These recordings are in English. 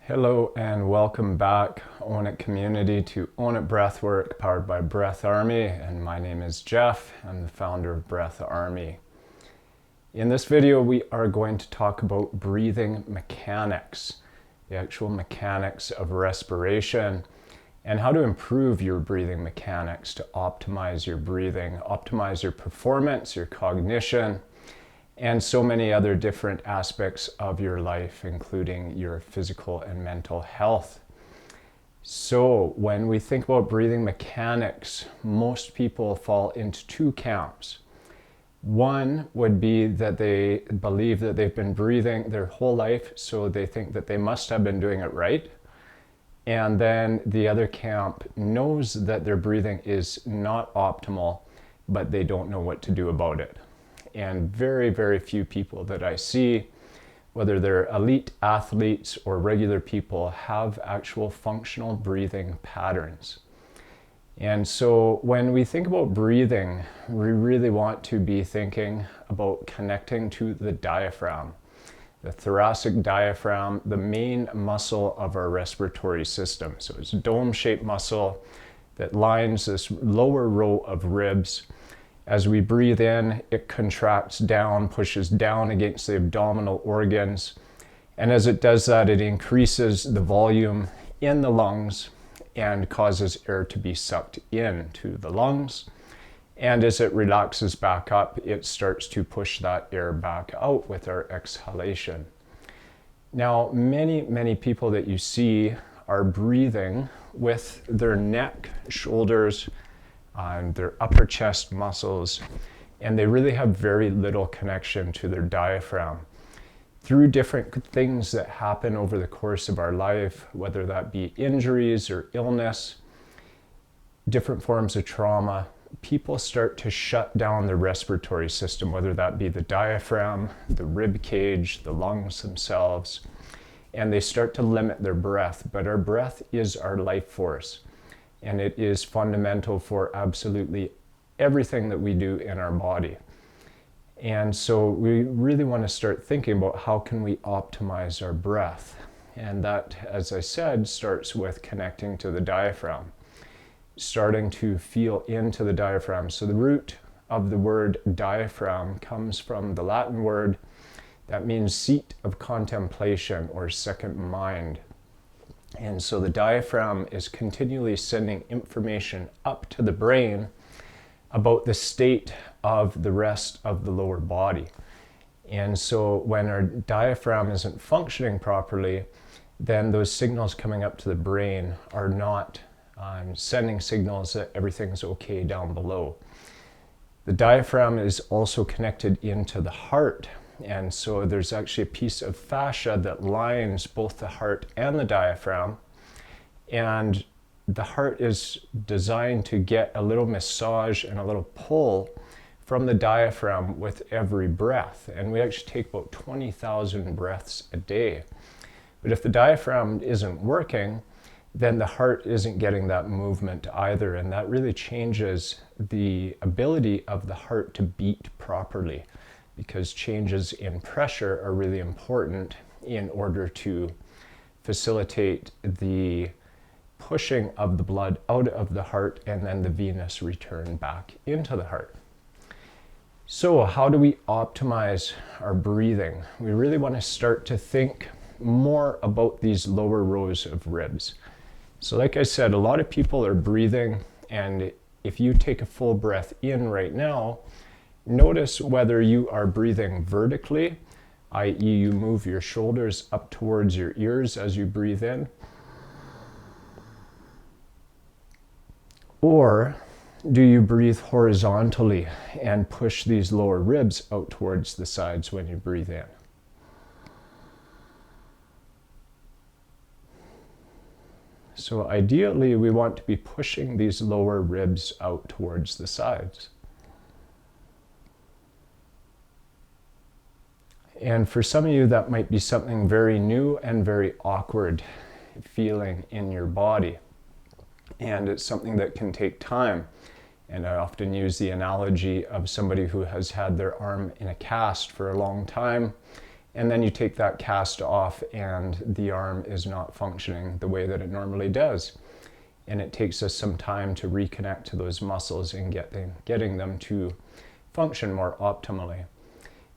Hello and welcome back, Own It community, to Own It Breathwork powered by Breath Army, and my name is Jeff. I'm the founder of Breath Army. In this video we are going to talk about breathing mechanics, the actual mechanics of respiration, and how to improve your breathing mechanics to optimize your breathing, optimize your performance, your cognition, and so many other different aspects of your life, including your physical and mental health. So when we think about breathing mechanics, most people fall into two camps. One would be that they believe that they've been breathing their whole life, so they think that they must have been doing it right. And then the other camp knows that their breathing is not optimal, but they don't know what to do about it. And very, very few people that I see, whether they're elite athletes or regular people, have actual functional breathing patterns. And so when we think about breathing, we really want to be thinking about connecting to the diaphragm, the thoracic diaphragm, the main muscle of our respiratory system. So it's a dome-shaped muscle that lines this lower row of ribs. As we breathe in, it contracts down, pushes down against the abdominal organs. And as it does that, it increases the volume in the lungs and causes air to be sucked into the lungs. And as it relaxes back up, it starts to push that air back out with our exhalation. Now, many people that you see are breathing with their neck, shoulders, and their upper chest muscles, and they really have very little connection to their diaphragm. Through different things that happen over the course of our life, whether that be injuries or illness, different forms of trauma, people start to shut down their respiratory system, whether that be the diaphragm, the rib cage, the lungs themselves, and they start to limit their breath. But our breath is our life force, and it is fundamental for absolutely everything that we do in our body. And so we really want to start thinking about how can we optimize our breath. And that, as I said, starts with connecting to the diaphragm, starting to feel into the diaphragm. So the root of the word diaphragm comes from the Latin word that means seat of contemplation or second mind. And so the diaphragm is continually sending information up to the brain about the state of the rest of the lower body. And so when our diaphragm isn't functioning properly, then those signals coming up to the brain are not sending signals that everything's okay down below. The diaphragm is also connected into the heart. And so there's actually a piece of fascia that lines both the heart and the diaphragm. And the heart is designed to get a little massage and a little pull from the diaphragm with every breath. And we actually take about 20,000 breaths a day. But if the diaphragm isn't working, then the heart isn't getting that movement either. And that really changes the ability of the heart to beat properly, because changes in pressure are really important in order to facilitate the pushing of the blood out of the heart and then the venous return back into the heart. So how do we optimize our breathing? We really want to start to think more about these lower rows of ribs. So like I said, a lot of people are breathing, and if you take a full breath in right now, notice whether you are breathing vertically, i.e. you move your shoulders up towards your ears as you breathe in, or do you breathe horizontally and push these lower ribs out towards the sides when you breathe in. So ideally we want to be pushing these lower ribs out towards the sides. And for some of you, that might be something very new and very awkward feeling in your body. And it's something that can take time. And I often use the analogy of somebody who has had their arm in a cast for a long time, and then you take that cast off and the arm is not functioning the way that it normally does. And it takes us some time to reconnect to those muscles and getting them to function more optimally.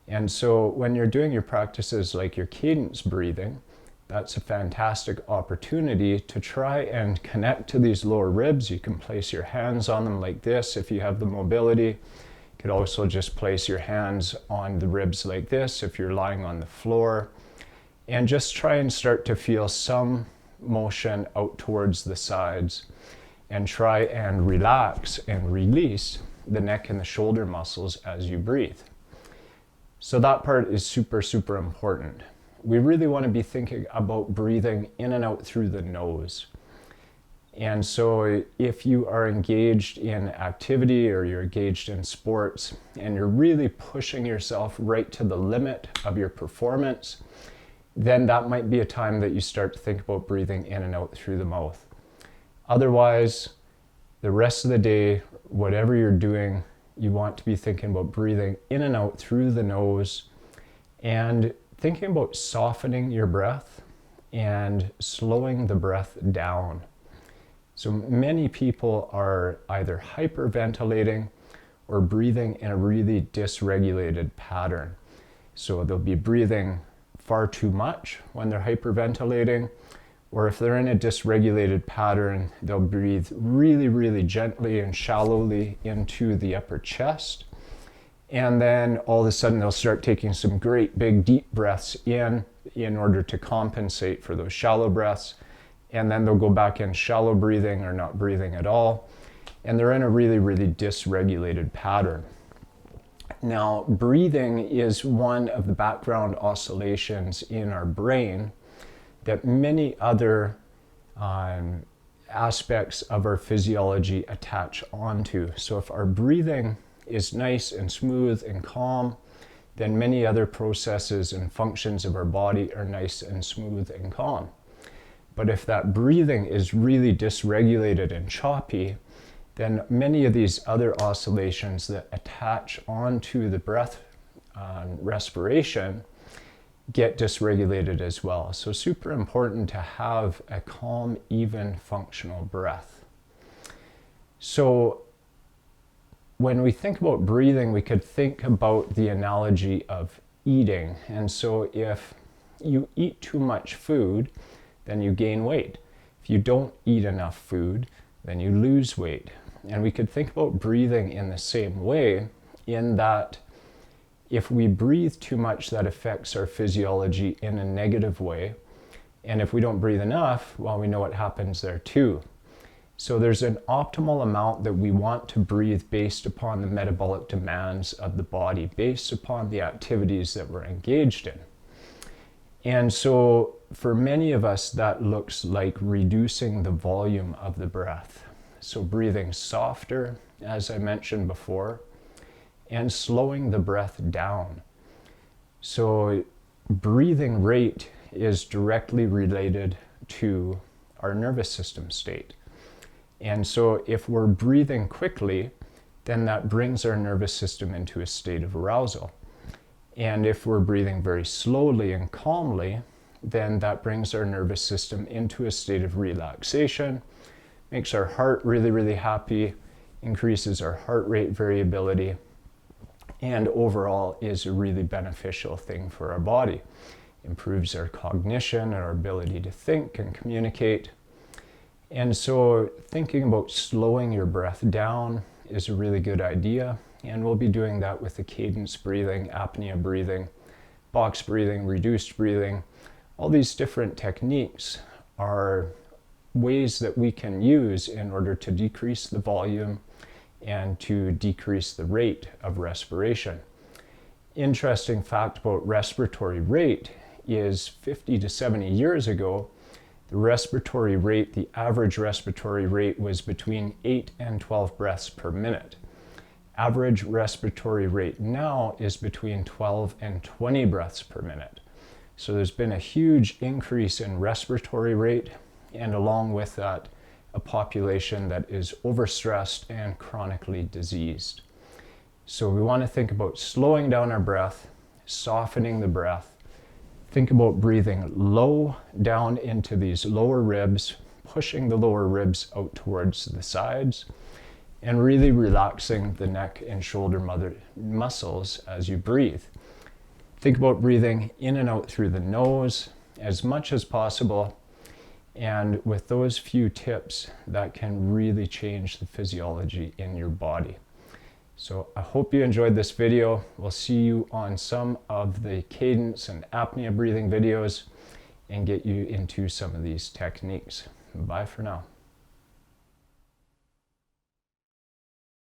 And so when you're doing your practices like your cadence breathing, that's a fantastic opportunity to try and connect to these lower ribs. You can place your hands on them like this if you have the mobility. You could also just place your hands on the ribs like this if you're lying on the floor. And just try and start to feel some motion out towards the sides, and try and relax and release the neck and the shoulder muscles as you breathe. So that part is super, super important. We really want to be thinking about breathing in and out through the nose. And so if you are engaged in activity or you're engaged in sports and you're really pushing yourself right to the limit of your performance, then that might be a time that you start to think about breathing in and out through the mouth. Otherwise, the rest of the day, whatever you're doing, you want to be thinking about breathing in and out through the nose and thinking about softening your breath and slowing the breath down. So many people are either hyperventilating or breathing in a really dysregulated pattern. So they'll be breathing far too much when they're hyperventilating, or if they're in a dysregulated pattern, they'll breathe really, really gently and shallowly into the upper chest. And then all of a sudden they'll start taking some great big deep breaths in order to compensate for those shallow breaths. And then they'll go back in shallow breathing or not breathing at all. And they're in a really, really dysregulated pattern. Now, breathing is one of the background oscillations in our brain that many other aspects of our physiology attach onto. So if our breathing is nice and smooth and calm, then many other processes and functions of our body are nice and smooth and calm. But if that breathing is really dysregulated and choppy, then many of these other oscillations that attach onto the breath respiration get dysregulated as well. So super important to have a calm, even, functional breath. So when we think about breathing, we could think about the analogy of eating. And so if you eat too much food, then you gain weight. If you don't eat enough food, then you lose weight. And we could think about breathing in the same way, in that if we breathe too much, that affects our physiology in a negative way. And if we don't breathe enough, well, we know what happens there too. So there's an optimal amount that we want to breathe based upon the metabolic demands of the body, based upon the activities that we're engaged in. And so for many of us, that looks like reducing the volume of the breath. So breathing softer, as I mentioned before, and slowing the breath down. So breathing rate is directly related to our nervous system state. And so if we're breathing quickly, then that brings our nervous system into a state of arousal. And if we're breathing very slowly and calmly, then that brings our nervous system into a state of relaxation, makes our heart really, really happy, increases our heart rate variability, and overall is a really beneficial thing for our body. Improves our cognition and our ability to think and communicate. And so thinking about slowing your breath down is a really good idea. And we'll be doing that with the cadence breathing, apnea breathing, box breathing, reduced breathing. All these different techniques are ways that we can use in order to decrease the volume and to decrease the rate of respiration. Interesting fact about respiratory rate is 50 to 70 years ago, the respiratory rate, the average respiratory rate was between 8 and 12 breaths per minute. Average respiratory rate now is between 12 and 20 breaths per minute. So there's been a huge increase in respiratory rate, and along with that, a population that is overstressed and chronically diseased. So we want to think about slowing down our breath, softening the breath, Think about breathing low down into these lower ribs, pushing the lower ribs out towards the sides, and really relaxing the neck and shoulder muscles as you breathe. Think about breathing in and out through the nose as much as possible. And with those few tips, that can really change the physiology in your body. So I hope you enjoyed this video. We'll see you on some of the cadence and apnea breathing videos and get you into some of these techniques. Bye for now.